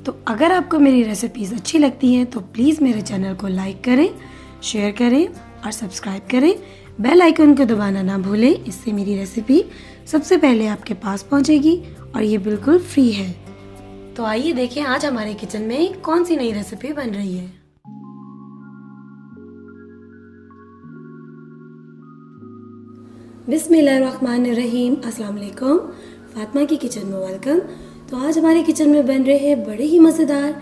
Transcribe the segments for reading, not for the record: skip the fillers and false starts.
तो अगर आपको मेरी रेसिपीज़ अच्छी लगती हैं तो प्लीज़ मेरे चैनल को लाइक करें, शेयर करें और सब्सक्राइब करें। बेल आइकन को दबाना ना भूलें, इससे मेरी रेसिपी सबसे पहले आपके पास पहुंचेगी और ये बिल्कुल फ्री है। तो आइए देखें आज हमारे किचन में कौन सी नई रेसिपी बन रही है। बिस्मिल्लाहिर्रहमानिर्रहीम, अस्सलाम वालेकुम। फातिमा की किचन में वेलकम। तो आज हमारे किचन में बन रहे हैं बड़े ही मज़ेदार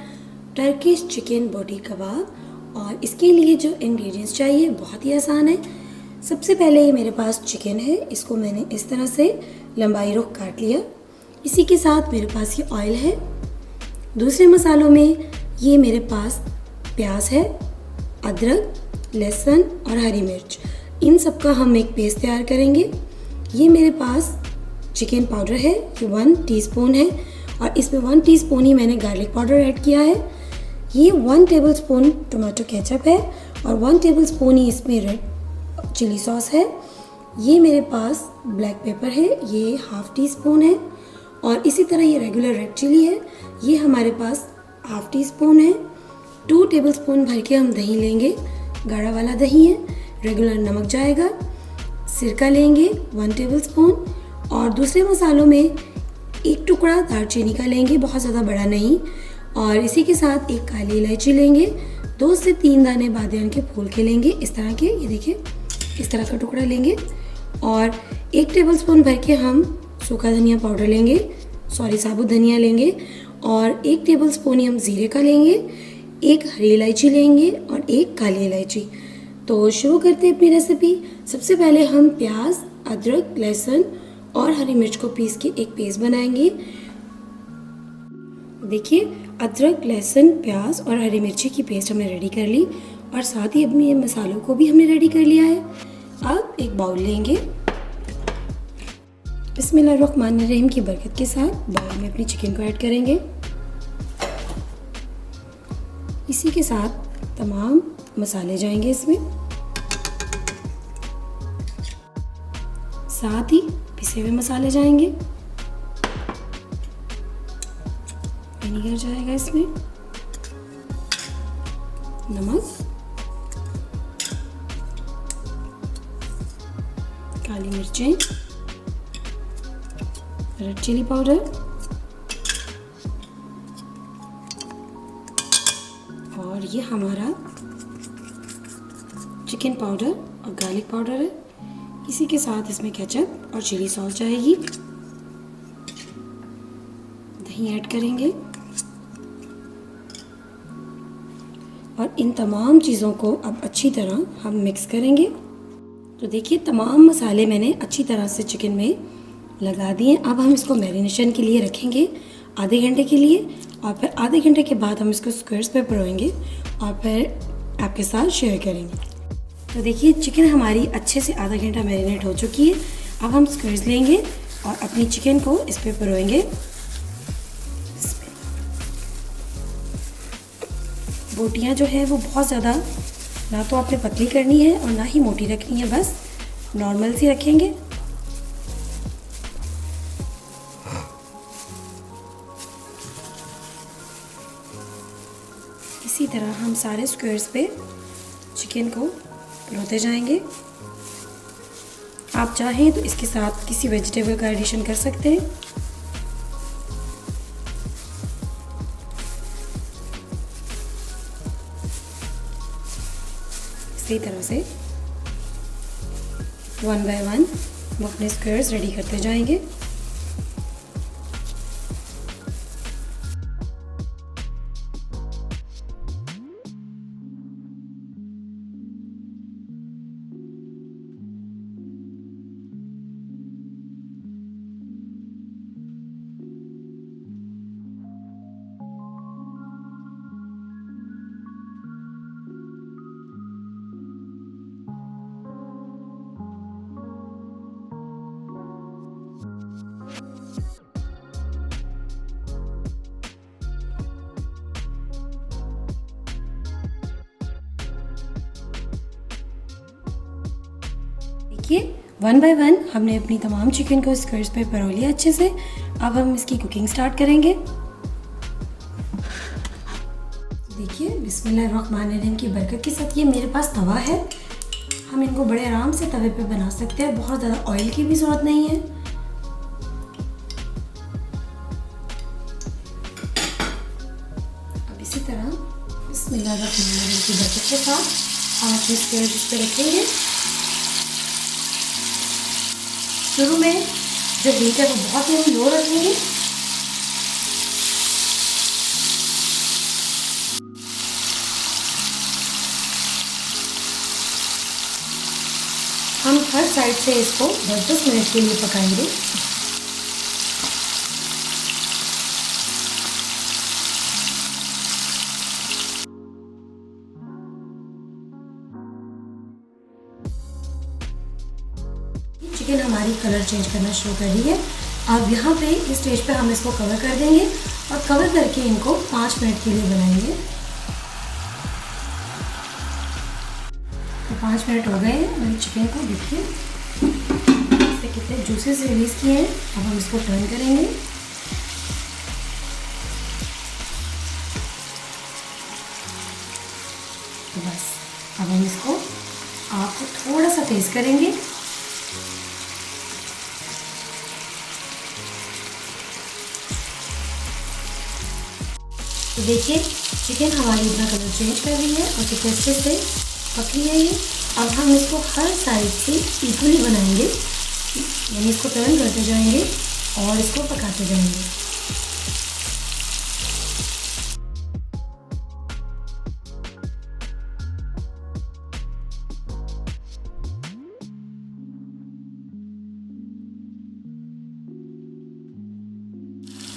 टर्किश चिकन बोटी कबाब। और इसके लिए जो इंग्रेडिएंट्स चाहिए बहुत ही आसान है। सबसे पहले ये मेरे पास चिकन है, इसको मैंने इस तरह से लंबाई रुख काट लिया। इसी के साथ मेरे पास ये ऑयल है। दूसरे मसालों में ये मेरे पास प्याज है, अदरक, लहसुन और हरी मिर्च, इन सब का हम एक पेस्ट तैयार करेंगे। ये मेरे पास चिकन पाउडर है, ये 1 टीस्पून है और इसमें 1 टीस्पून ही मैंने गार्लिक पाउडर ऐड किया है। ये 1 टेबलस्पून टोमेटो केचप है और 1 टेबलस्पून ही इसमें रेड चिली सॉस है। ये मेरे पास ब्लैक पेपर है, ये 1/2 टीस्पून है। और इसी तरह ये रेगुलर रेड चिली है, ये हमारे पास 1/2 टीस्पून है। 2 टेबलस्पून भर के हम दही लेंगे, गाढ़ा वाला दही है। रेगुलर नमक जाएगा। सिरका लेंगे 1 टेबलस्पून। और दूसरे मसालों में एक टुकड़ा दालचीनी का लेंगे, बहुत ज़्यादा बड़ा नहीं। और इसी के साथ एक काली इलायची लेंगे, 2 से 3 दाने बादियान के फूल के लेंगे, इस तरह के, ये देखिए इस तरह का टुकड़ा लेंगे। और 1 टेबलस्पून भर के हम सूखा धनिया पाउडर लेंगे, साबुत धनिया लेंगे। और 1 टेबलस्पून ही हम ज़ीरे का लेंगे, 1 हरी इलायची लेंगे और 1 काली इलायची। तो शुरू करते हैं अपनी रेसिपी। सबसे पहले हम प्याज, अदरक, लहसुन और हरी मिर्च को पीस के एक पेस्ट बनाएंगे। देखिए अदरक, लहसुन, प्याज और हरी मिर्ची की पेस्ट हमने रेडी कर ली और साथ ही अपने मसालों को भी हमने रेडी कर लिया है। अब एक बाउल लेंगे। बिस्मिल्लाहिर्रहमानिर्रहीम की बरकत के साथ बाउल में अपनी चिकन को ऐड करेंगे। इसी के साथ तमाम मसाले जाएंगे इसमें, साथ ही पिसे हुए मसाले जाएंगे। विनेगर जाएगा इसमें, नमक, काली मिर्चें, रेड चिली पाउडर और ये हमारा चिकन पाउडर और गार्लिक पाउडर है। इसी के साथ इसमें केचप और चिली सॉस जाएगी। दही ऐड करेंगे और इन तमाम चीज़ों को अब अच्छी तरह हम मिक्स करेंगे। तो देखिए तमाम मसाले मैंने अच्छी तरह से चिकन में लगा दिए। अब हम इसको मैरिनेशन के लिए रखेंगे आधे घंटे के लिए और फिर आधे घंटे के बाद हम इसको स्क्वायर्स पे परोएंगे और फिर आपके साथ शेयर करेंगे। तो देखिए चिकन हमारी अच्छे से आधा घंटा मैरिनेट हो चुकी है। अब हम स्क्वायर्स लेंगे और अपनी चिकन को इस पे परोएंगे। बोटियां जो है वो बहुत ज़्यादा ना तो आपने पतली करनी है और ना ही मोटी रखनी है, बस नॉर्मल सी रखेंगे। इसी तरह हम सारे स्क्वायर्स पे चिकन को परोते जाएंगे। आप चाहें तो इसके साथ किसी वेजिटेबल का एडिशन कर सकते हैं। इसी तरह से 1 बाय 1 हम अपने स्क्वायर्स रेडी करते जाएंगे। देखिए 1 बाय 1 हमने अपनी तमाम चिकन को स्क्वायर्स पे परो लिया अच्छे से। अब हम इसकी कुकिंग स्टार्ट करेंगे। देखिए बिस्मिल्लाहिर्रहमानिर्रहीम की बरकत के साथ ये मेरे पास तवा है। हम इनको बड़े आराम से तवे पे बना सकते हैं, बहुत ज़्यादा ऑयल की भी ज़रूरत नहीं है। अब इसी तरह बिस्मिल्लाहिर्रहमानिर्रहीम की बरकत के साथ आँच इस पे रखेंगे। शुरू में जो हीट है वो बहुत ही लो रखेंगे। हम हर साइड से इसको 10-10 मिनट के लिए पकाएंगे। चिकन हमारी कलर चेंज करना शुरू कर रही है। अब यहाँ पे इस स्टेज पे हम इसको कवर कर देंगे और कवर करके इनको 5 मिनट के लिए बनाएंगे। तो 5 मिनट हो गए हैं। मैंने चिकन को देखिए इससे कितने जूसेस रिलीज़ किए हैं। अब हम इसको टर्न करेंगे। तो बस अब हम इसको आग को थोड़ा सा तेज़ करेंगे। तो देखिए चिकन हमारी इतना कलर चेंज कर रही है और कितने अच्छे से पक रही है ये। अब हम इसको हर साइड से इक्वली बनाएंगे, यानी इसको टर्न करते जाएंगे और इसको पकाते जाएंगे।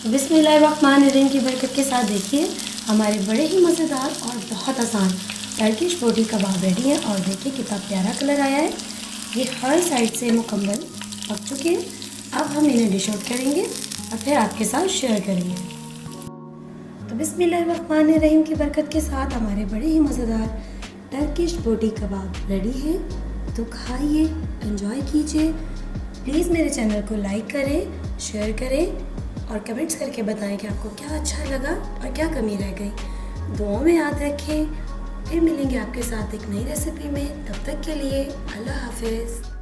बिस्मिल्लाहिर्रहमानिर्रहीम की बरकत के साथ देखिए हमारे बड़े ही मज़ेदार और बहुत आसान टर्किश बोटी कबाब रेडी है। और देखिए कितना प्यारा कलर आया है। ये हर साइड से मुकम्मल पक चुके हैं। अब हम इन्हें डिश आउट करेंगे और फिर आपके साथ शेयर करेंगे। तो बिस्मिल्लाहिर्रहमानिर्रहीम की बरकत के साथ हमारे बड़े ही मज़ेदार टर्किश बोटी कबाब रेडी है। तो खाइए, एंजॉय कीजिए। प्लीज़ मेरे चैनल को लाइक करें, शेयर करें और कमेंट्स करके बताएं कि आपको क्या अच्छा लगा और क्या कमी रह गई। दुआओं में याद रखें। फिर मिलेंगे आपके साथ एक नई रेसिपी में। तब तक के लिए अल्लाह हाफिज़।